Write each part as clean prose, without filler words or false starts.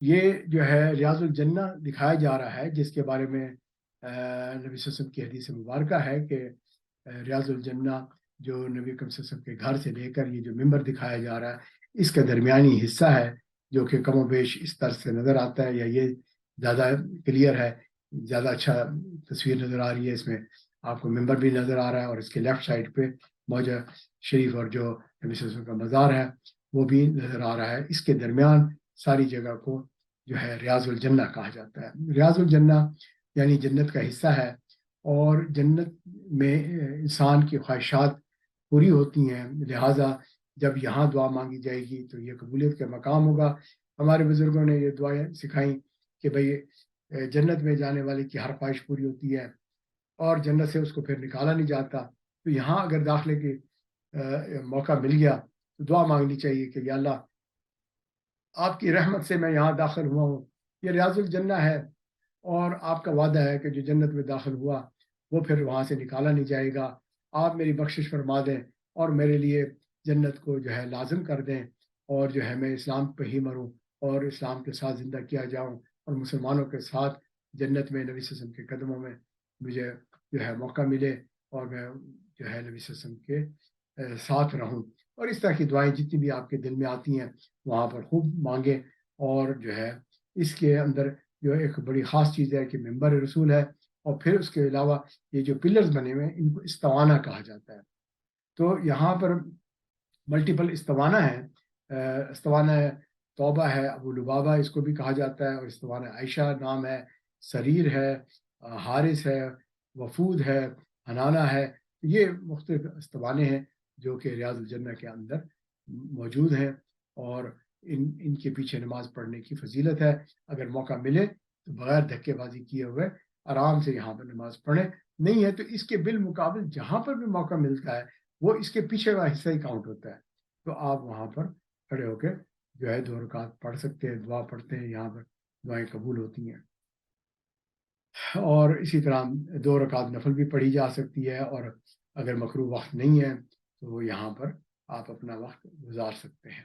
یہ جو ہے ریاض الجنہ دکھایا جا رہا ہے، جس کے بارے میں نبی صلی اللہ علیہ وسلم کی حدیث مبارکہ ہے کہ ریاض الجنہ جو نبی اکرم صلی اللہ علیہ وسلم کے گھر سے لے کر یہ جو ممبر دکھایا جا رہا ہے، اس کا درمیانی حصہ ہے جو کہ کم و بیش اس طرح سے نظر آتا ہے، یا یہ زیادہ کلیئر ہے، زیادہ اچھا تصویر نظر آ رہی ہے۔ اس میں آپ کو ممبر بھی نظر آ رہا ہے، اور اس کے لیفٹ سائڈ پہ موجہ شریف اور جو نبی صلی اللہ علیہ وسلم کا مزار ہے وہ بھی نظر آ رہا ہے۔ اس کے درمیان ساری جگہ کو جو ہے ریاض الجنہ کہا جاتا ہے۔ ریاض الجنہ یعنی جنت کا حصہ ہے، اور جنت میں انسان کی خواہشات پوری ہوتی ہیں، لہٰذا جب یہاں دعا مانگی جائے گی تو یہ قبولیت کا مقام ہوگا۔ ہمارے بزرگوں نے یہ دعائیں سکھائیں کہ بھئی جنت میں جانے والے کی ہر خواہش پوری ہوتی ہے، اور جنت سے اس کو پھر نکالا نہیں جاتا۔ تو یہاں اگر داخلے کی موقع مل گیا تو دعا مانگنی چاہیے کہ یا اللہ، آپ کی رحمت سے میں یہاں داخل ہوا ہوں، یہ ریاض الجنہ ہے، اور آپ کا وعدہ ہے کہ جو جنت میں داخل ہوا وہ پھر وہاں سے نکالا نہیں جائے گا۔ آپ میری بخشش فرما دیں اور میرے لیے جنت کو جو ہے لازم کر دیں، اور جو ہے میں اسلام پہ ہی مروں اور اسلام کے ساتھ زندہ کیا جاؤں، اور مسلمانوں کے ساتھ جنت میں نبی صلی اللہ علیہ وسلم کے قدموں میں مجھے جو ہے موقع ملے، اور میں جو ہے نبی صلی اللہ علیہ وسلم کے ساتھ رہوں۔ اور اس طرح کی دعائیں جتنی بھی آپ کے دل میں آتی ہیں وہاں پر خوب مانگیں۔ اور جو ہے اس کے اندر جو ایک بڑی خاص چیز ہے کہ ممبر رسول ہے، اور پھر اس کے علاوہ یہ جو پلرز بنے ہوئے ہیں ان کو استوانہ کہا جاتا ہے۔ تو یہاں پر ملٹیپل استوانہ ہیں۔ استوانہ توبہ ہے، ابو لبابہ اس کو بھی کہا جاتا ہے، اور استوانہ عائشہ نام ہے، سریر ہے، حارث ہے، وفود ہے، حنانہ ہے۔ یہ مختلف استوانے ہیں جو کہ ریاض الجنہ کے اندر موجود ہیں، اور ان کے پیچھے نماز پڑھنے کی فضیلت ہے۔ اگر موقع ملے تو بغیر دھکے بازی کیے ہوئے آرام سے یہاں پر نماز پڑھیں، نہیں ہے تو اس کے بالمقابل جہاں پر بھی موقع ملتا ہے وہ اس کے پیچھے کا حصہ ہی کاؤنٹ ہوتا ہے، تو آپ وہاں پر کھڑے ہو کے جو ہے 2 رکعت پڑھ سکتے ہیں، دعا پڑھتے ہیں، یہاں پر دعائیں قبول ہوتی ہیں۔ اور اسی طرح 2 رکعت نفل بھی پڑھی جا سکتی ہے، اور اگر مکروہ وقت نہیں ہے تو یہاں پر آپ اپنا وقت گزار سکتے ہیں۔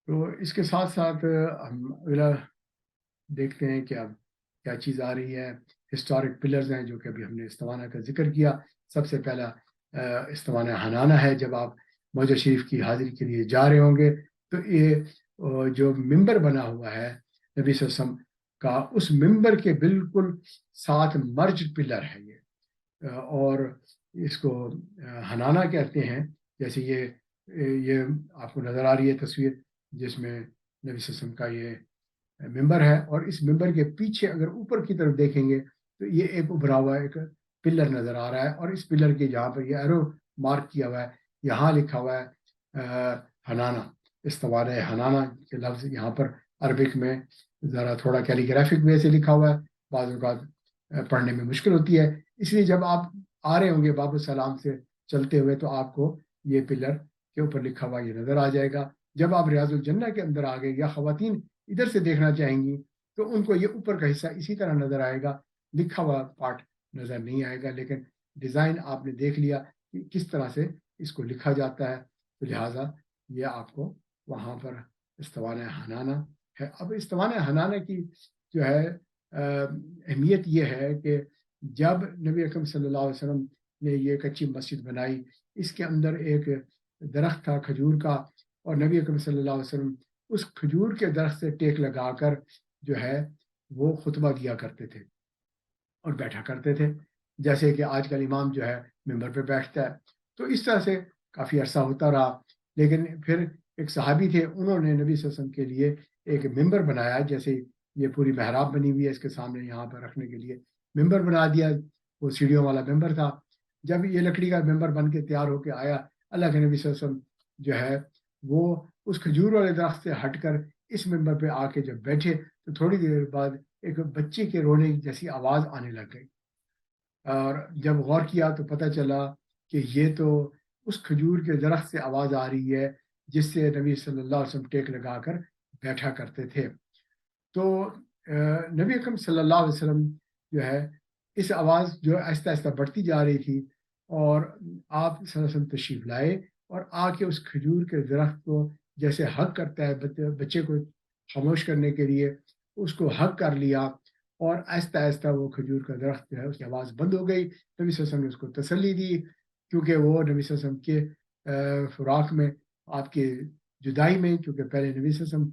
تو اس کے ساتھ ساتھ ہم اگلا دیکھتے ہیں کہ اب کیا چیز آ رہی ہے۔ ہسٹورک پلرز ہیں جو کہ ابھی ہم نے استوانہ کا ذکر کیا۔ سب سے پہلا استوانہ حنانہ ہے۔ جب آپ موجہ شریف کی حاضری کے لیے جا رہے ہوں گے تو یہ جو ممبر بنا ہوا ہے نبی صلی اللہ علیہ وسلم کا، اس ممبر کے بالکل ساتھ مرج پلر ہے یہ، اور اس کو حنانہ کہتے ہیں۔ جیسے یہ آپ کو نظر آ رہی ہے تصویر جس میں نبی صلی اللہ علیہ وسلم کا یہ ممبر ہے، اور اس ممبر کے پیچھے اگر اوپر کی طرف دیکھیں گے تو یہ ایک ابھرا ہوا ایک پلر نظر آ رہا ہے، اور اس پلر کے جہاں پر یہ ایرو مارک کیا ہوا ہے یہاں لکھا ہوا ہے حنانہ، استوانہ حنانہ کے لفظ یہاں پر عربک میں ذرا تھوڑا کیلیگرافک وے سے لکھا ہوا ہے، بعض اوقات پڑھنے میں مشکل ہوتی ہے، اس لیے جب آپ آ رہے ہوں گے باب السلام سے چلتے ہوئے تو آپ کو یہ پلر کے اوپر لکھا ہوا یہ نظر آ جائے گا۔ جب آپ ریاض الجنہ کے اندر آ گئے، یا خواتین ادھر سے دیکھنا چاہیں گی تو ان کو یہ اوپر کا حصہ اسی طرح نظر آئے گا، لکھا ہوا پارٹ نظر نہیں آئے گا، لیکن ڈیزائن آپ نے دیکھ لیا کہ کس طرح سے اس کو لکھا جاتا ہے، تو لہٰذا یہ آپ کو وہاں پر استوانہ حنانہ ہے۔ اب استوانہ حنانہ کی جو ہے اہمیت یہ ہے کہ جب نبی اکرم صلی اللہ علیہ وسلم نے یہ کچی مسجد بنائی، اس کے اندر ایک درخت تھا کھجور کا، اور نبی اکرم صلی اللہ علیہ وسلم اس کھجور کے درخت سے ٹیک لگا کر جو ہے وہ خطبہ دیا کرتے تھے اور بیٹھا کرتے تھے، جیسے کہ آج کل امام جو ہے ممبر پہ بیٹھتا ہے۔ تو اس طرح سے کافی عرصہ ہوتا رہا، لیکن پھر ایک صحابی تھے، انہوں نے نبی صلی اللہ علیہ وسلم کے لیے ایک ممبر بنایا، جیسے یہ پوری محراب بنی ہوئی ہے اس کے سامنے یہاں پر رکھنے کے لیے ممبر بنا دیا، وہ سیڑھیوں والا ممبر تھا۔ جب یہ لکڑی کا ممبر بن کے تیار ہو کے آیا، اللہ کے نبی صلی اللہ علیہ وسلم جو ہے وہ اس کھجور والے درخت سے ہٹ کر اس ممبر پہ آ کے جب بیٹھے تو تھوڑی دیر بعد ایک بچے کے رونے جیسی آواز آنے لگ گئی، اور جب غور کیا تو پتہ چلا کہ یہ تو اس کھجور کے درخت سے آواز آ رہی ہے جس سے نبی صلی اللہ علیہ وسلم ٹیک لگا کر بیٹھا کرتے تھے۔ تو نبی اکرم صلی اللہ علیہ وسلم جو ہے اس آواز جو آہستہ آہستہ بڑھتی جا رہی تھی، اور آپ صلی اللہ علیہ وسلم تشریف لائے اور آ کے اس کھجور کے درخت کو جیسے حق کرتا ہے بچے کو خاموش کرنے کے لیے اس کو حق کر لیا، اور آہستہ آہستہ وہ کھجور کا درخت جو ہے اس کی آواز بند ہو گئی۔ نبی صلی اللہ علیہ وسلم نے اس کو تسلی دی، کیونکہ وہ نبی صلی اللہ علیہ وسلم کے فراق میں، آپ کی جدائی میں، کیونکہ پہلے نبی صلی اللہ علیہ وسلم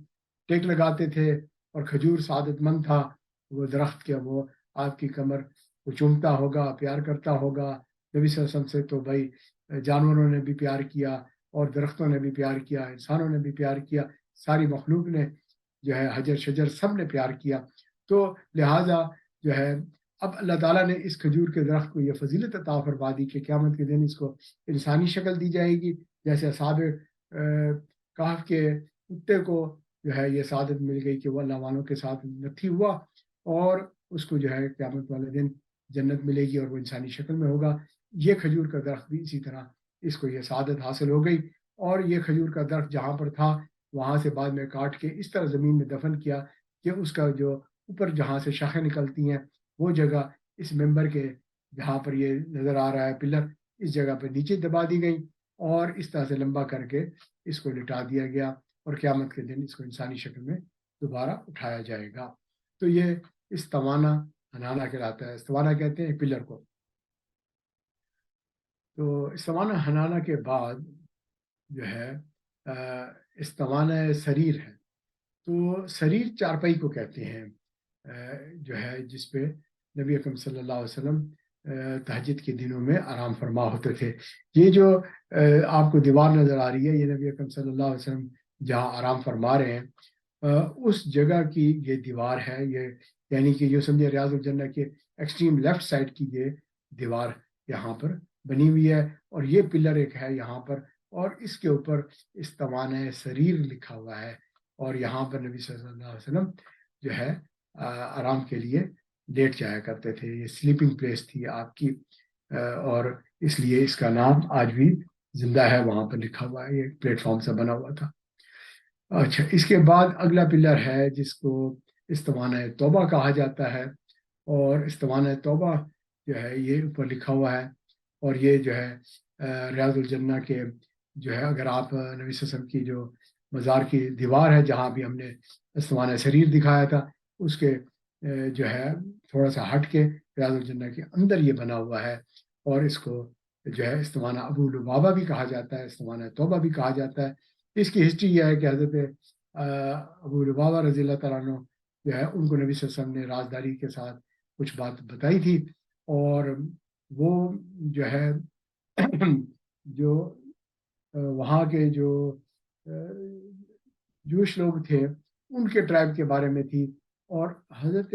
ٹیک لگاتے تھے اور کھجور سعادت مند تھا، وہ درخت کے وہ آپ کی کمر کو چومتا ہوگا، پیار کرتا ہوگا۔ نبی صلی اللہ علیہ وسلم سے تو بھائی جانوروں نے بھی پیار کیا، اور درختوں نے بھی پیار کیا، انسانوں نے بھی پیار کیا، ساری مخلوق نے جو ہے، حجر شجر سب نے پیار کیا۔ تو لہٰذا جو ہے اب اللہ تعالیٰ نے اس کھجور کے درخت کو یہ فضیلت عطا فرما دی کہ قیامت کے دن اس کو انسانی شکل دی جائے گی، جیسے اصحاب کہف کے کتے کو جو ہے یہ سعادت مل گئی کہ وہ اللہ والوں کے ساتھ نتھی ہوا، اور اس کو جو ہے قیامت والے دن جنت ملے گی اور وہ انسانی شکل میں ہوگا۔ یہ کھجور کا درخت بھی اسی طرح اس کو یہ سعادت حاصل ہو گئی، اور یہ کھجور کا درخت جہاں پر تھا وہاں سے بعد میں کاٹ کے اس طرح زمین میں دفن کیا کہ اس کا جو اوپر جہاں سے شاخیں نکلتی ہیں وہ جگہ اس ممبر کے جہاں پر یہ نظر آ رہا ہے پلر، اس جگہ پہ نیچے دبا دی گئی، اور اس طرح سے لمبا کر کے اس کو لٹا دیا گیا، اور قیامت کے دن اس کو انسانی شکل میں دوبارہ اٹھایا جائے گا۔ تو یہ استوانہ ہنانا کہلاتا ہے، استوانہ کہتے ہیں پلر کو۔ تو استوانہ ہنانا کے بعد جو ہے استوانہ سریر ہے۔ تو سریر چارپائی کو کہتے ہیں جو ہے جس پہ نبی اکرم صلی اللہ علیہ وسلم تہجد کے دنوں میں آرام فرما ہوتے تھے۔ یہ جو آپ کو دیوار نظر آ رہی ہے، یہ نبی اکرم صلی اللہ علیہ وسلم جہاں آرام فرما رہے ہیں اس جگہ کی یہ دیوار ہے، یہ یعنی کہ یہ سمجھے ریاض الجنہ کے ایکسٹریم لیفٹ سائڈ کی یہ دیوار یہاں پر بنی ہوئی ہے، اور یہ پلر ایک ہے یہاں پر، اور اس کے اوپر استوانہ سریر لکھا ہوا ہے، اور یہاں پر نبی صلی اللہ علیہ وسلم جو ہے آرام کے لیے لیٹ جایا کرتے تھے۔ یہ سلیپنگ پلیس تھی آپ کی، اور اس لیے اس کا نام آج بھی زندہ ہے، وہاں پر لکھا ہوا ہے، یہ پلیٹ فارم سے بنا ہوا تھا۔ اچھا، اس کے بعد اگلا پلر ہے جس کو استوانہ توبہ کہا جاتا ہے، اور استوانہ توبہ جو ہے یہ اوپر لکھا ہوا ہے، اور یہ جو ہے ریاض الجنہ کے جو ہے، اگر آپ نبی صلی اللہ علیہ وسلم کی جو مزار کی دیوار ہے جہاں بھی ہم نے استوانہ سریر دکھایا تھا، اس کے جو ہے تھوڑا سا ہٹ کے ریاض الجنہ کے اندر یہ بنا ہوا ہے، اور اس کو جو ہے استوانہ ابو لبابہ بھی کہا جاتا ہے، استوانہ توبہ بھی کہا جاتا ہے۔ اس کی ہسٹری یہ ہے کہ حضرت ابو لبابہ رضی اللہ تعالیٰ عنہ جو ہے ان کو نبی صلی اللہ علیہ وسلم نے رازداری کے ساتھ کچھ بات بتائی تھی، اور وہ جو ہے جو وہاں کے جو جوش لوگ تھے ان کے ٹرائب کے بارے میں تھی، اور حضرت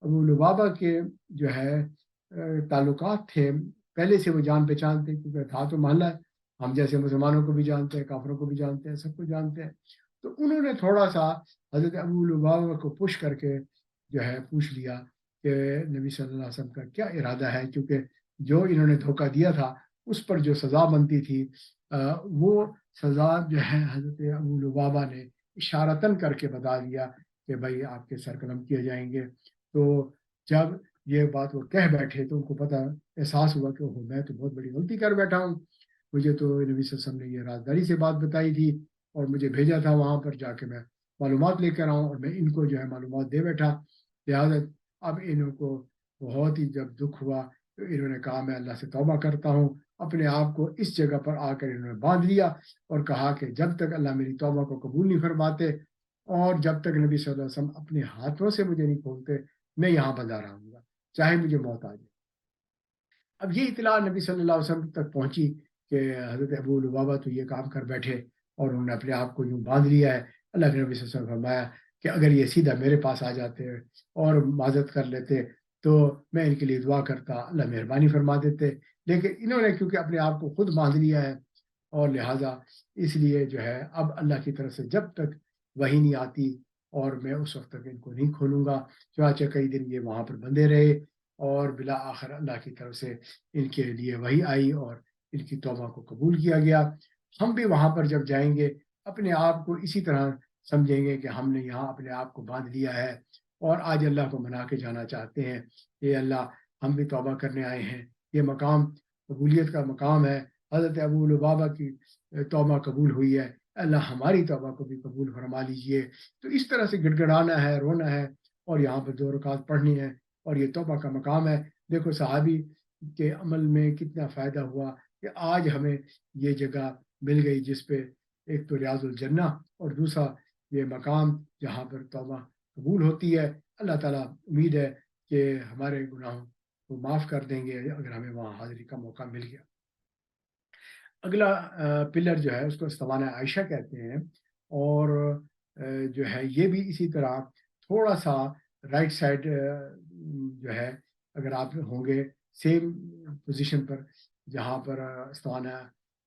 ابو لبابہ کے جو ہے تعلقات تھے پہلے سے، وہ جان پہچان تھے، کیونکہ تھا تو محلہ ہے، ہم جیسے مسلمانوں کو بھی جانتے ہیں، کافروں کو بھی جانتے ہیں، سب کو جانتے ہیں۔ تو انہوں نے تھوڑا سا حضرت ابو لبابہ کو پش کر کے جو ہے پوچھ لیا کہ نبی صلی اللہ علیہ وسلم کا کیا ارادہ ہے، کیونکہ جو انہوں نے دھوکہ دیا تھا اس پر جو سزا بنتی تھی وہ سزا جو ہے حضرت ابو لبابہ نے اشارتاً کر کے بتا دیا کہ بھائی آپ کے سر قلم کیے جائیں گے۔ تو جب یہ بات وہ کہہ بیٹھے تو ان کو پتہ احساس ہوا کہ میں تو بہت بڑی غلطی کر بیٹھا ہوں، مجھے تو نبی صلی اللہ علیہ وسلم نے یہ رازداری سے بات بتائی تھی، اور مجھے بھیجا تھا وہاں پر جا کے میں معلومات لے کر آؤں، اور میں ان کو جو ہے معلومات دے بیٹھا۔ لہٰذا اب انہوں کو بہت ہی جب دکھ ہوا تو انہوں نے کہا میں اللہ سے توبہ کرتا ہوں۔ اپنے آپ کو اس جگہ پر آ کر انہوں نے باندھ لیا، اور کہا کہ جب تک اللہ میری توبہ کو قبول نہیں فرماتے، اور جب تک نبی صلی اللہ علیہ وسلم اپنے ہاتھوں سے مجھے نہیں کھولتے، میں یہاں بندہ رہوں گا چاہے مجھے موت آ جائے۔ اب یہ اطلاع نبی صلی اللہ علیہ وسلم تک پہنچی کہ حضرت ابو لبابہ تو یہ کام کر بیٹھے، اور انہوں نے اپنے آپ کو یوں باندھ لیا ہے۔ اللہ کے نبی صلی اللہ علیہ وسلم نے فرمایا کہ اگر یہ سیدھا میرے پاس آ جاتے اور معذرت کر لیتے تو میں ان کے لیے دعا کرتا، اللہ مہربانی فرما دیتے، لیکن انہوں نے کیونکہ اپنے آپ کو خود باندھ لیا ہے، اور لہٰذا اس لیے جو ہے اب اللہ کی طرف سے جب تک وحی نہیں آتی اور میں اس وقت تک ان کو نہیں کھولوں گا۔ چنانچہ کئی دن یہ وہاں پر بندے رہے، اور بلا آخر اللہ کی طرف سے ان کے لیے وحی آئی اور ان کی توبہ کو قبول کیا گیا۔ ہم بھی وہاں پر جب جائیں گے اپنے آپ کو اسی طرح سمجھیں گے کہ ہم نے یہاں اپنے آپ کو باندھ لیا ہے، اور آج اللہ کو منا کے جانا چاہتے ہیں، اے اللہ ہم بھی توبہ کرنے آئے ہیں۔ یہ مقام قبولیت کا مقام ہے، حضرت ابو لبابہ کی توبہ قبول ہوئی ہے، اللہ ہماری توبہ کو بھی قبول فرما لیجئے۔ تو اس طرح سے گڑ گڑانا ہے، رونا ہے، اور یہاں پر 2 رکعت پڑھنی ہے، اور یہ توبہ کا مقام ہے۔ دیکھو صحابی کے عمل میں کتنا فائدہ ہوا کہ آج ہمیں یہ جگہ مل گئی، جس پہ ایک تو ریاض الجنہ اور دوسرا یہ مقام جہاں پر توبہ قبول ہوتی ہے۔ اللہ تعالیٰ امید ہے کہ ہمارے گناہوں کو معاف کر دیں گے اگر ہمیں وہاں حاضری کا موقع مل گیا۔ اگلا پلر جو ہے اس کو استوانہ عائشہ کہتے ہیں، اور جو ہے یہ بھی اسی طرح تھوڑا سا رائٹ سائڈ جو ہے، اگر آپ ہوں گے سیم پوزیشن پر جہاں پر استوانہ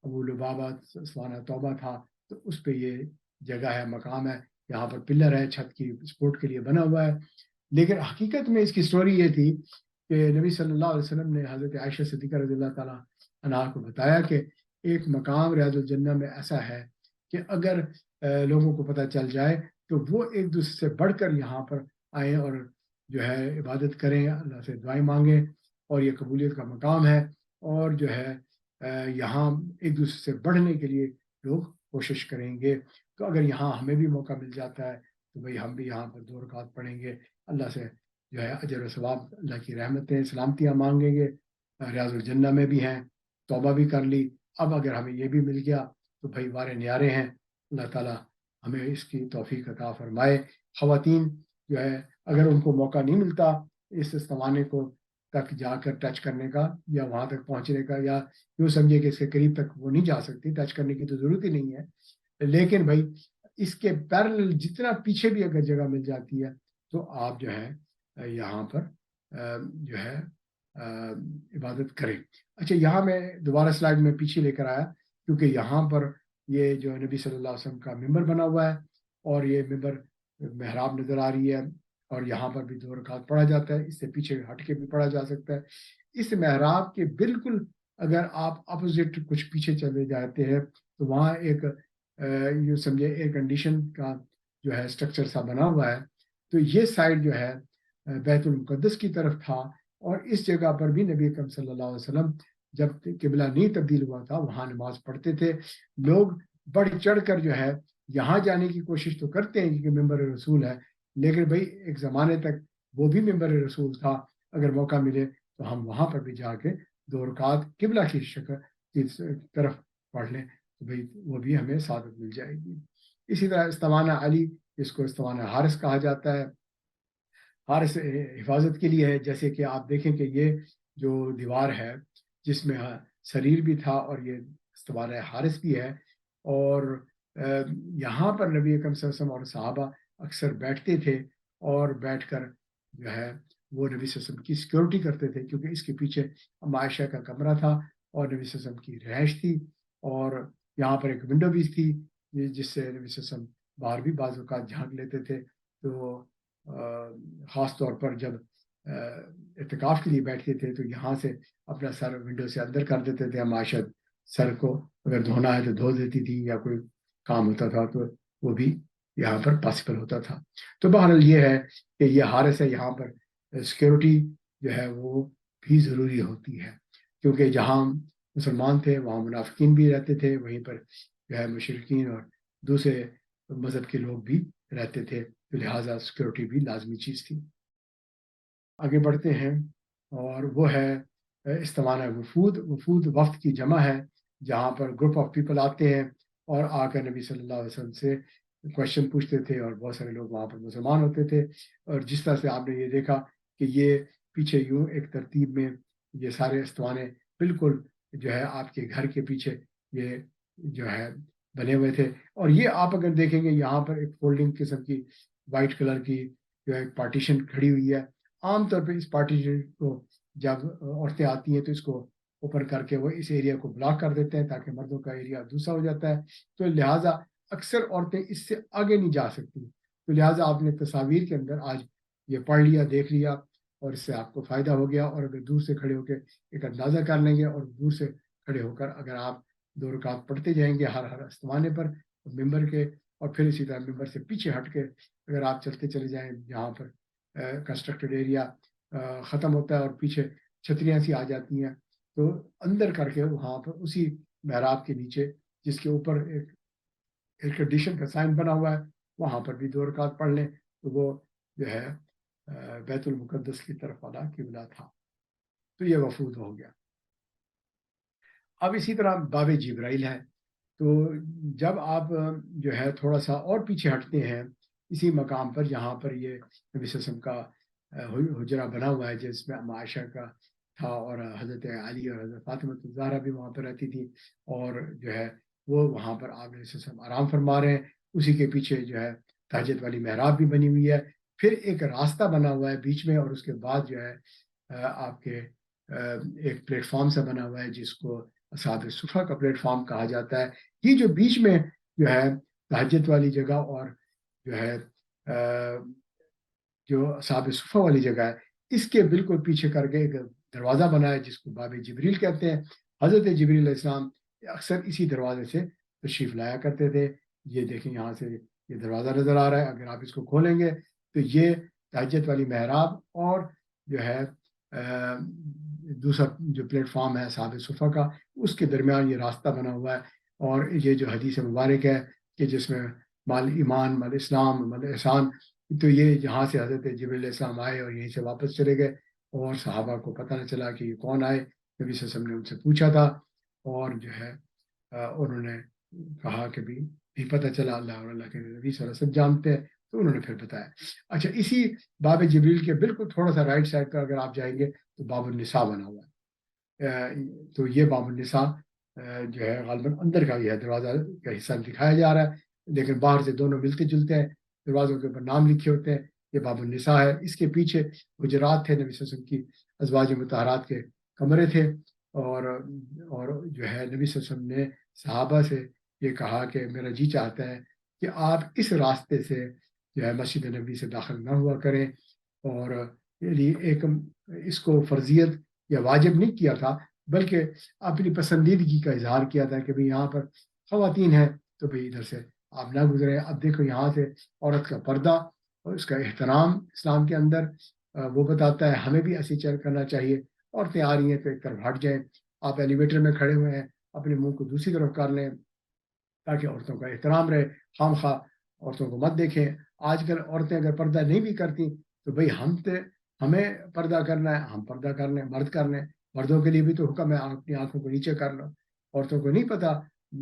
ابو لبابہ استوانہ توبہ تھا، تو اس پہ یہ جگہ ہے، مقام ہے، یہاں پر پلر ہے، چھت کی سپورٹ کے لیے بنا ہوا ہے۔ لیکن حقیقت میں اس کی سٹوری یہ تھی کہ نبی صلی اللہ علیہ وسلم نے حضرت عائشہ صدیقہ رضی اللہ تعالیٰ عنہا کو بتایا کہ ایک مقام ریاض الجنہ میں ایسا ہے کہ اگر لوگوں کو پتہ چل جائے تو وہ ایک دوسرے سے بڑھ کر یہاں پر آئیں اور جو ہے عبادت کریں، اللہ سے دعائیں مانگیں، اور یہ قبولیت کا مقام ہے، اور جو ہے یہاں ایک دوسرے سے بڑھنے کے لیے لوگ کوشش کریں گے۔ تو اگر یہاں ہمیں بھی موقع مل جاتا ہے تو بھئی ہم بھی یہاں پر 2 رکعت پڑھیں گے، اللہ سے جو ہے اجر و ثواب، اللہ کی رحمتیں سلامتیاں مانگیں گے۔ ریاض الجنہ میں بھی ہیں، توبہ بھی کر لی، اب اگر ہمیں یہ بھی مل گیا تو بھائی وارے نیارے ہیں۔ اللہ تعالیٰ ہمیں اس کی توفیق عطا فرمائے۔ خواتین جو ہے اگر ان کو موقع نہیں ملتا اس استوانے کو تک جا کر ٹچ کرنے کا یا وہاں تک پہنچنے کا، یا یوں سمجھے کہ اس کے قریب تک وہ نہیں جا سکتی، ٹچ کرنے کی تو ضرورت ہی نہیں ہے، لیکن بھائی اس کے پیرلل جتنا پیچھے بھی اگر جگہ مل جاتی ہے تو آپ جو ہے یہاں پر جو ہے عبادت کریں۔ اچھا، یہاں میں دوبارہ سلائڈ میں پیچھے لے کر آیا کیونکہ یہاں پر یہ جو نبی صلی اللہ علیہ وسلم کا ممبر بنا ہوا ہے، اور یہ ممبر محراب نظر آ رہی ہے، اور یہاں پر بھی 2 رکعت پڑھا جاتا ہے، اس سے پیچھے ہٹ کے بھی پڑھا جا سکتا ہے۔ اس محراب کے بالکل اگر آپ اپوزٹ کچھ پیچھے چلے جاتے ہیں تو وہاں ایک یوں سمجھے ایئر کنڈیشن کا جو ہے اسٹرکچر سا بنا ہوا ہے، تو یہ سائڈ جو ہے بیت المقدس کی طرف تھا، اور اس جگہ پر بھی نبی اکرم صلی اللہ علیہ وسلم جب قبلہ نہیں تبدیل ہوا تھا وہاں نماز پڑھتے تھے۔ لوگ بڑھ چڑھ کر جو ہے یہاں جانے کی کوشش تو کرتے ہیں کہ ممبر رسول ہے، لیکن بھائی ایک زمانے تک وہ بھی ممبر رسول تھا، اگر موقع ملے تو ہم وہاں پر بھی جا کے 2 رکعت قبلہ کی شکل کی طرف پڑھ لیں تو بھائی وہ بھی ہمیں سعادت مل جائے گی۔ اسی طرح استوانہ علی، جس کو استوانہ حارث کہا جاتا ہے، حارث حفاظت کے لیے ہے۔ جیسے کہ آپ دیکھیں کہ یہ جو دیوار ہے جس میں سریر بھی تھا اور یہ استوانہ حارث بھی ہے، اور یہاں پر نبی اکرم صلی اللہ علیہ وسلم اور صحابہ اکثر بیٹھتے تھے، اور بیٹھ کر جو ہے وہ نبی صلی اللہ علیہ وسلم کی سیکورٹی کرتے تھے، کیونکہ اس کے پیچھے عائشہ کا کمرہ تھا اور نبی صلی اللہ علیہ وسلم کی رہائش تھی، اور یہاں پر ایک ونڈو بھی تھی جس سے نبی صلی اللہ علیہ وسلم باہر بھی بعض اوقات جھانک لیتے تھے۔ تو خاص طور پر جب اعتکاف کے لیے بیٹھتے تھے تو یہاں سے اپنا سر ونڈو سے اندر کر دیتے تھے۔ عائشہ سر کو اگر دھونا ہے تو دھو دیتی تھی، یا کوئی کام ہوتا تھا تو وہ بھی یہاں پر پاسبل ہوتا تھا۔ تو بہرحال یہ ہے کہ یہ حارث ہے، یہاں پر سیکورٹی جو ہے وہ بھی ضروری ہوتی ہے، کیونکہ جہاں مسلمان تھے وہاں منافقین بھی رہتے تھے، وہیں پر جو ہے مشرکین اور دوسرے مذہب کے لوگ بھی رہتے تھے، تو لہٰذا سیکورٹی بھی لازمی چیز تھی۔ آگے بڑھتے ہیں، اور وہ ہے استوانہ وفود۔ وفود وفد کی جمع ہے، جہاں پر گروپ آف پیپل آتے ہیں اور آ کر نبی صلی اللہ علیہ وسلم سے کوشچن پوچھتے تھے، اور بہت سارے لوگ وہاں پر مسلمان ہوتے تھے۔ اور جس طرح سے آپ نے یہ دیکھا کہ یہ پیچھے یوں ایک ترتیب میں یہ سارے استوانے بالکل جو ہے آپ کے گھر کے پیچھے یہ جو ہے بنے ہوئے تھے، اور یہ آپ اگر دیکھیں گے یہاں پر ایک فولڈنگ قسم کی وائٹ کلر کی جو ہے پارٹیشن کھڑی ہوئی ہے۔ عام طور پہ اس پارٹیشن کو جب عورتیں آتی ہیں تو اس کو اوپن کر کے وہ اس ایریا کو بلاک کر دیتے ہیں تاکہ مردوں کا ایریا دوسرا ہو جاتا ہے، تو لہٰذا اکثر عورتیں اس سے آگے نہیں جا سکتی، تو لہٰذا آپ نے تصاویر کے اندر آج یہ پڑھ لیا، دیکھ لیا، اور اس سے آپ کو فائدہ ہو گیا۔ اور اگر دور سے کھڑے ہو کے ایک اندازہ کر لیں گے، اور دور سے کھڑے ہو کر اگر آپ 2 رکعت پڑھتے جائیں گے ہر استوانے پر ممبر کے، اور پھر اسی طرح ممبر سے پیچھے ہٹ کے اگر آپ چلتے چلے جائیں جہاں پر کنسٹرکٹڈ ایریا ختم ہوتا ہے اور پیچھے چھتریاں سی آ جاتی ہیں، تو اندر کر کے وہاں پر اسی محراب کے نیچے جس کے اوپر ایک ایئر کنڈیشن کا سائن بنا ہوا ہے، وہاں پر بھی 2 رکعت پڑھ لیں، تو وہ جو ہے بیت المقدس کی طرف والا قبلہ تھا۔ تو یہ وفود ہو گیا۔ اب اسی طرح باب جبرائیل ہے، تو جب آپ جو ہے تھوڑا سا اور پیچھے ہٹتے ہیں اسی مقام پر جہاں پر یہ نبی صلی اللہ علیہ وسلم کا حجرہ بنا ہوا ہے، جس میں عائشہ کا تھا اور حضرت علی اور حضرت فاطمہ الزہرا بھی وہاں پر رہتی تھی، اور جو ہے وہ وہاں پر آپ علیہ السلام آرام فرما رہے ہیں، اسی کے پیچھے جو ہے تہجد والی محراب بھی بنی ہوئی ہے، پھر ایک راستہ بنا ہوا ہے بیچ میں، اور اس کے بعد جو ہے آپ کے ایک پلیٹ فارم سا بنا ہوا ہے جس کو اصحاب صفا کا پلیٹ فارم کہا جاتا ہے۔ یہ جو بیچ میں جو ہے تہجد والی جگہ اور جو ہے جو اصحاب صفا والی جگہ ہے، اس کے بالکل پیچھے کر کے ایک دروازہ بنا ہے جس کو باب جبریل کہتے ہیں۔ حضرت جبریل علیہ السلام اکثر اسی دروازے سے تشریف لایا کرتے تھے۔ یہ دیکھیں یہاں سے یہ دروازہ نظر آ رہا ہے، اگر آپ اس کو کھولیں گے تو یہ تہجد والی محراب اور جو ہے دوسرا جو پلیٹ فارم ہے اصحاب صفا کا، اس کے درمیان یہ راستہ بنا ہوا ہے۔ اور یہ جو حدیث مبارک ہے کہ جس میں مال ایمان، مال اسلام، مال احسان، تو یہ جہاں سے حضرت جبریل علیہ السلام آئے اور یہیں سے واپس چلے گئے، اور صحابہ کو پتہ نہ چلا کہ یہ کون آئے۔ نبی صلی اللہ علیہ وسلم نے ان سے پوچھا تھا، اور جو ہے انہوں نے کہا کہ بھی پتہ چلا، اللہ اور اللہ کے نبی صلی اللہ علیہ وسلم جانتے ہیں، تو انہوں نے پھر بتایا۔ اچھا، اسی باب جبریل کے بالکل تھوڑا سا رائٹ سائڈ کا اگر آپ جائیں گے تو باب النساء بنا ہوا ہے۔ تو یہ باب النساء جو ہے غالباً اندر کا یہ ہے، دروازہ کا حصہ دکھایا جا رہا ہے، لیکن باہر سے دونوں ملتے جلتے ہیں، دروازوں کے اوپر نام لکھے ہوتے ہیں۔ یہ باب النساء ہے۔ اس کے پیچھے حجرات تھے، نبی صلی اللہ علیہ وسلم کی ازواج مطہرات کے کمرے تھے، اور جو ہے نبی صلی اللہ علیہ وسلم نے صحابہ سے یہ کہا کہ میرا جی چاہتا ہے کہ آپ اس راستے سے جو ہے مسجد نبی سے داخل نہ ہوا کریں، اور یعنی ایک اس کو فرضیت یا واجب نہیں کیا تھا، بلکہ اپنی پسندیدگی کا اظہار کیا تھا کہ بھئی یہاں پر خواتین ہیں تو بھئی ادھر سے آپ نہ گزریں۔ اب دیکھو یہاں سے عورت کا پردہ اور اس کا احترام اسلام کے اندر وہ بتاتا ہے، ہمیں بھی ایسے چل کرنا چاہیے۔ عورتیں آ رہی ہیں تو ایک طرف ہٹ جائیں، آپ ایلیویٹر میں کھڑے ہوئے ہیں اپنے منہ کو دوسری طرف کر لیں تاکہ عورتوں کا احترام رہے، خام خواہ عورتوں کو مت دیکھیں۔ آج کل عورتیں اگر پردہ نہیں بھی کرتی تو بھئی ہمیں پردہ کرنا ہے، ہم پردہ کر لیں، مرد کر لیں۔ مردوں کے لیے بھی تو حکم ہے اپنی آنکھوں کو نیچے کر لو۔ عورتوں کو نہیں پتا،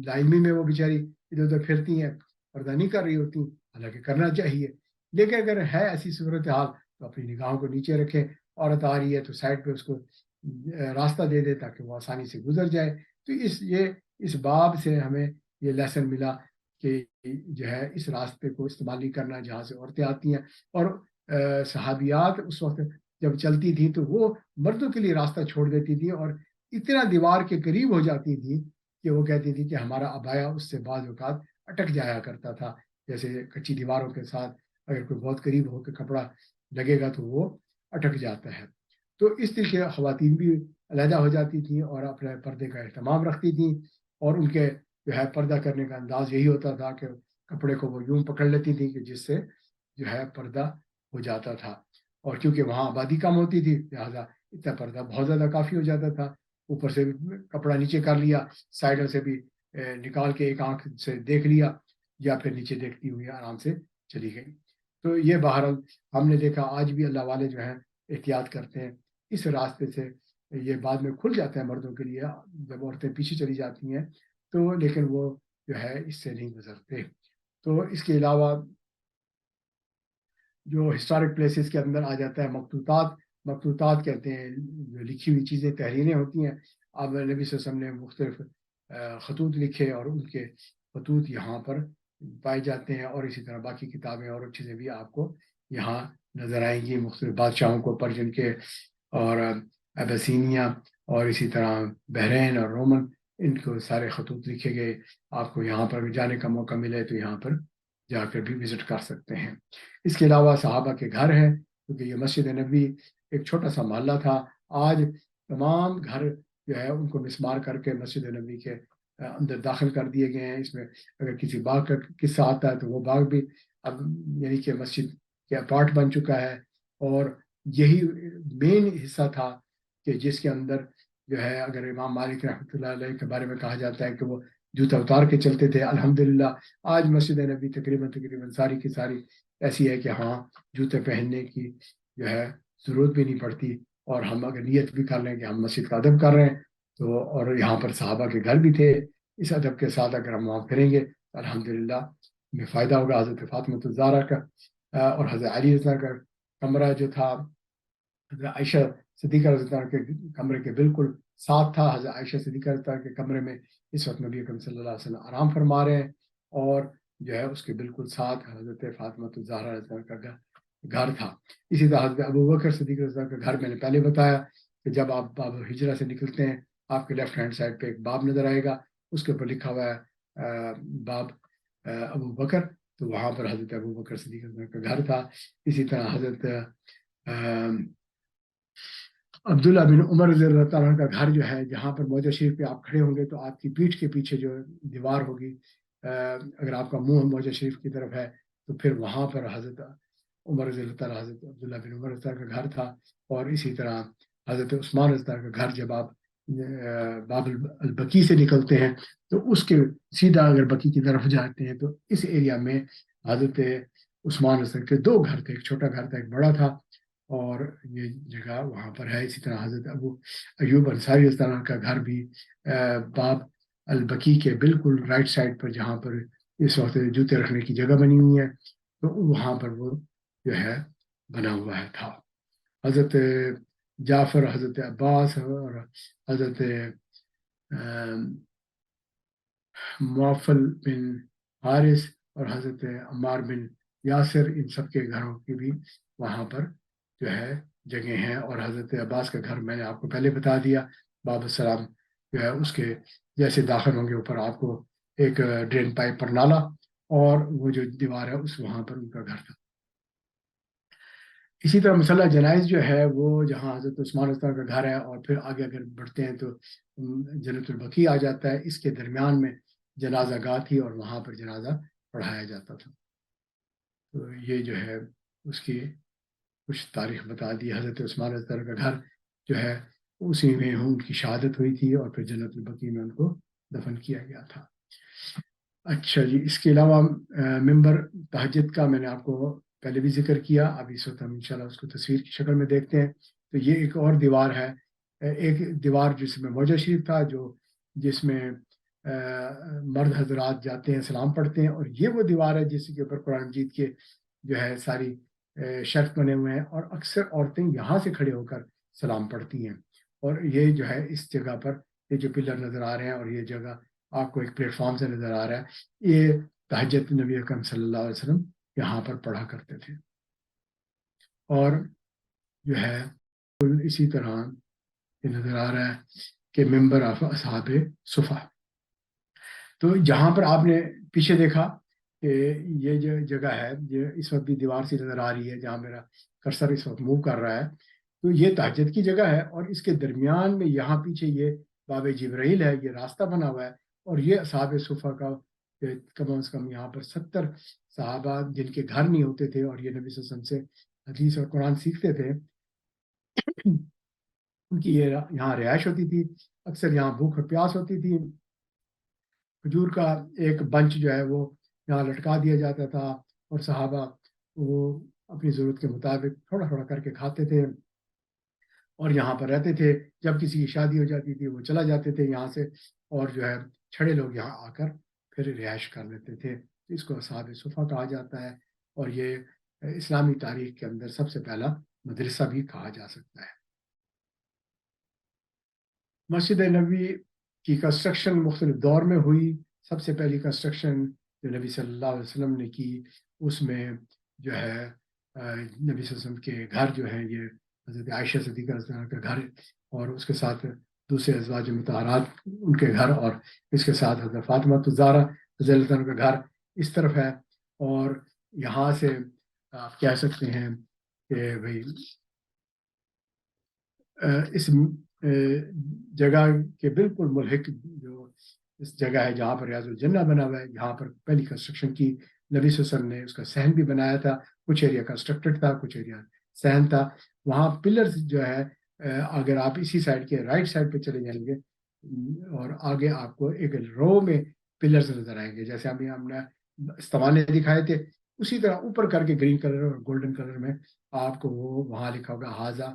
دائمی میں وہ بیچاری ادھر ادھر پھرتی ہیں، پردہ نہیں کر رہی ہوتی، حالانکہ کرنا چاہیے۔ لیکن اگر ہے ایسی صورتحال تو اپنی نگاہوں کو نیچے رکھیں، عورت آ رہی ہے تو سائڈ پہ اس کو راستہ دے دے تاکہ وہ آسانی سے گزر جائے۔ تو اس باب سے ہمیں یہ لیسن ملا کہ جو ہے اس راستے کو استعمال نہیں کرنا جہاں سے عورتیں آتی ہیں۔ اور صحابیات اس وقت جب چلتی تھیں تو وہ مردوں کے لیے راستہ چھوڑ دیتی تھی، اور اتنا دیوار کے قریب ہو جاتی تھی کہ وہ کہتی تھی کہ ہمارا عبایا اس سے بعض اوقات اٹک جایا کرتا تھا، جیسے کچی دیواروں کے ساتھ اگر کوئی بہت قریب ہو کے کپڑا لگے گا تو وہ اٹک جاتا ہے۔ تو اس طریقے خواتین بھی علیحدہ ہو جاتی تھیں اور اپنے پردے کا اہتمام رکھتی تھیں، اور ان کے جو ہے پردہ کرنے کا انداز یہی ہوتا تھا کہ کپڑے کو وہ یوں پکڑ لیتی تھی کہ جس سے جو ہے پردہ ہو جاتا تھا۔ اور کیونکہ وہاں آبادی کم ہوتی تھی لہٰذا اتنا پردہ بہت زیادہ کافی ہو جاتا تھا۔ اوپر سے بھی کپڑا نیچے کر لیا، سائڈوں سے بھی نکال کے ایک آنکھ سے دیکھ لیا، یا پھر نیچے دیکھتی ہوئی آرام سے چلی گئی۔ تو یہ بہرحال ہم نے دیکھا آج بھی اللہ والے جو ہیں احتیاط کرتے ہیں اس راستے سے۔ یہ بعد میں کھل جاتا ہے مردوں کے لیے جب عورتیں پیچھے چلی جاتی ہیں تو، لیکن وہ جو ہے اس سے نہیں گزرتے۔ تو اس کے علاوہ جو ہسٹورک پلیسز کے اندر آ جاتا ہے مخطوطات کہتے ہیں، جو لکھی ہوئی چیزیں، تحریریں ہوتی ہیں۔ اب نبی صلی اللہ علیہ وسلم نے مختلف خطوط لکھے اور ان کے خطوط یہاں پر پائے جاتے ہیں، اور اسی طرح باقی کتابیں اور چیزیں بھی آپ کو یہاں نظر آئیں گی، مختلف بادشاہوں کو، پرشین کے اور ابیسینیا اور اسی طرح بحرین اور رومن، ان کو سارے خطوط لکھے گئے۔ آپ کو یہاں پر بھی جانے کا موقع ملے تو یہاں پر جا کر بھی وزٹ کر سکتے ہیں۔ اس کے علاوہ صحابہ کے گھر ہیں، کیونکہ یہ مسجد نبی ایک چھوٹا سا محلہ تھا، آج تمام گھر جو ہے ان کو مسمار کر کے مسجد نبی کے اندر داخل کر دیے گئے ہیں۔ اس میں اگر کسی باغ کا قصہ آتا ہے تو وہ باغ بھی اب یعنی کہ مسجد کے پارٹ بن چکا ہے، اور یہی مین حصہ تھا کہ جس کے اندر جو ہے اگر امام مالک رحمۃ اللہ علیہ کے بارے میں کہا جاتا ہے کہ وہ جوتا اتار کے چلتے تھے. الحمدللہ آج مسجد نبی تقریباً ساری کی ساری ایسی ہے کہ ہاں جوتے پہننے کی جو ہے ضرورت بھی نہیں پڑتی. اور ہم اگر نیت بھی کر لیں کہ ہم مسجد کا ادب کر رہے ہیں تو، اور یہاں پر صحابہ کے گھر بھی تھے، اس ادب کے ساتھ اگر ہم وہاں پھریں گے تو الحمدللہ ہمیں فائدہ ہوگا. حضرت فاطمہ الزہرا کا اور حضرت علی رضی اللہ کا کمرہ جو تھا حضرت عائشہ صدیقہ رضی اللہ کے کمرے کے بالکل ساتھ تھا. حضرت عائشہ صدیقہ رضی اللہ کے کمرے میں اس وقت نبی اکرم صلی اللہ علیہ وسلم آرام فرما رہے ہیں، اور جو ہے اس کے بالکل ساتھ حضرت فاطمہ الزہرا رضی اللہ کا گھر تھا. اسی طرح حضرت ابو بکر صدیق رضی اللہ کا گھر میں نے پہلے بتایا کہ جب آپ باب ہجرہ سے نکلتے ہیں آپ کے لیفٹ ہینڈ سائڈ پہ ایک باب نظر آئے گا، اس کے اوپر لکھا ہوا ہے باب ابو بکر، تو وہاں پر حضرت ابو بکر صدیق رضی اللہ کا گھر تھا. اسی طرح حضرت عبداللہ بن عمر رضی اللہ تعالیٰ کا گھر جو ہے، جہاں پر موضع شریف پہ آپ کھڑے ہوں گے تو آپ کی پیٹھ کے پیچھے جو دیوار ہوگی، اگر آپ کا منہ موضع شریف کی طرف ہے تو پھر وہاں پر حضرت عمر رضی اللہ تعالیٰ حضرت عبداللہ بن عمر رضی اللہ کا گھر تھا. اور اسی طرح حضرت عثمان رضی اللہ کا گھر، جب آپ باب البقیع سے نکلتے ہیں تو اس کے سیدھا اگر بقیع کی طرف جاتے ہیں تو اس ایریا میں حضرت عثمان رضی اللہ کے دو گھر تھے، ایک چھوٹا گھر تھا ایک بڑا تھا، اور یہ جگہ وہاں پر ہے. اسی طرح حضرت ابو ایوب انصاری رضی اللہ عنہ کا گھر بھی باب البقیع کے بالکل رائٹ سائڈ پر، جہاں پر اس وقت جوتے رکھنے کی جگہ بنی ہوئی ہے، تو وہاں پر وہ جو ہے بنا ہوا ہے تھا. حضرت جعفر، حضرت عباس اور حضرت معفل بن حارث اور حضرت عمار بن یاسر، ان سب کے گھروں کی بھی وہاں پر جو ہے جگہ ہیں. اور حضرت عباس کا گھر میں نے آپ کو پہلے بتا دیا، باب السلام جو ہے اس کے جیسے داخل ہوں گے اوپر آپ کو ایک ڈرین پائپ پر نالا، اور وہ جو دیوار ہے اس وہاں پر ان کا گھر تھا. اسی طرح مسلح جنائز جو ہے وہ جہاں حضرت عثمان رضی اللہ کا گھر ہے، اور پھر آگے اگر بڑھتے ہیں تو جنت البقیع آ جاتا ہے. اس کے درمیان میں جنازہ گاہ تھی اور وہاں پر جنازہ پڑھایا جاتا تھا. تو یہ جو ہے اس کی کچھ تاریخ بتا دی. حضرت عثمان رضی اللہ کا گھر جو ہے اسی میں ان کی شہادت ہوئی تھی، اور پھر جنت البقیع میں ان کو دفن کیا گیا تھا. اچھا جی، اس کے علاوہ ممبر تہجد کا میں نے آپ کو پہلے بھی ذکر کیا، اب اس وقت ہم انشاءاللہ اس کو تصویر کی شکل میں دیکھتے ہیں. تو یہ ایک اور دیوار ہے، ایک دیوار جس میں موضع شریف تھا، جس میں مرد حضرات جاتے ہیں سلام پڑھتے ہیں، اور یہ وہ دیوار ہے جس کے اوپر قرآن مجید کے جو ہے ساری شرط بنے ہوئے ہیں، اور اکثر عورتیں یہاں سے کھڑے ہو کر سلام پڑھتی ہیں. اور یہ جو ہے اس جگہ پر یہ جو پلر نظر آ رہے ہیں، اور یہ جگہ آپ کو ایک پلیٹ فارم سے نظر آ رہا ہے، یہ تہجد نبی اکرم صلی اللہ علیہ وسلم یہاں پر پڑھا کرتے تھے. اور جو ہے اسی طرح یہ نظر آ رہا ہے کہ ممبر آف اصحاب صفا. تو جہاں پر آپ نے پیچھے دیکھا کہ یہ جو جگہ ہے، یہ اس وقت بھی دیوار سی نظر آ رہی ہے جہاں میرا کرسر اس وقت موو کر رہا ہے، تو یہ تہجد کی جگہ ہے. اور اس کے درمیان میں یہاں پیچھے یہ باب جبرائیل ہے، یہ راستہ بنا ہوا ہے. اور یہ اصحاب صفا کا کم از کم یہاں پر 70 صحابہ جن کے گھر نہیں ہوتے تھے اور یہ نبی صلی اللہ علیہ وسلم سے حدیث اور قرآن سیکھتے تھے، ان کی یہ یہاں رہائش ہوتی تھی. اکثر یہاں بھوک اور پیاس ہوتی تھی. کھجور کا ایک بنچ جو ہے وہ یہاں لٹکا دیا جاتا تھا، اور صحابہ وہ اپنی ضرورت کے مطابق تھوڑا تھوڑا کر کے کھاتے تھے اور یہاں پر رہتے تھے. جب کسی کی شادی ہو جاتی تھی وہ چلا جاتے تھے یہاں سے، اور جو ہے چھڑے لوگ یہاں آ کر پھر رہائش کر لیتے تھے. اس کو اصحاب صفا کہا جاتا ہے، اور یہ اسلامی تاریخ کے اندر سب سے پہلا مدرسہ بھی کہا جا سکتا ہے. مسجد نبوی کی کنسٹرکشن مختلف دور میں ہوئی. سب سے پہلی کنسٹرکشن جو نبی صلی اللہ علیہ وسلم نے کی، اس میں جو ہے نبی صلی اللہ علیہ وسلم کے گھر جو ہے یہ حضرت عائشہ صدیقہ رضی اللہ عنہا کا گھر، اور اس کے ساتھ دوسرے ازواج مطہرات ان کے گھر، اور اس کے ساتھ حضرت فاطمہ الزہرا رضی اللہ عنہا کا گھر اس طرف ہے. اور یہاں سے آپ کہہ سکتے ہیں کہ بھائی اس جگہ کے بالکل ملحق جو اس جگہ ہے جہاں پر ریاض الجنہ بنا ہوا ہے، یہاں پر پہلی کنسٹرکشن کی نبی صلی اللہ علیہ وسلم نے. اس کا صحن بھی بنایا تھا، کچھ ایریا کنسٹرکٹڈ تھا، کچھ ایریا صحن تھا. وہاں پلرز جو ہے اگر آپ اسی سائڈ کے رائٹ سائڈ پہ چلے جائیں گے اور آگے آپ کو ایک رو میں پلرز نظر آئیں گے، جیسے ابھی ہم نے استوانے دکھائے تھے، اسی طرح اوپر کر کے گرین کلر اور گولڈن کلر میں آپ کو وہ وہاں لکھا ہوگا حاضہ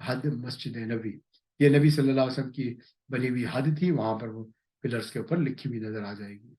حد مسجد نبی، یہ نبی صلی اللہ علیہ وسلم کی بنی ہوئی حد تھی، وہاں پر وہ پلرز کے اوپر لکھی ہوئی نظر آ جائے گی۔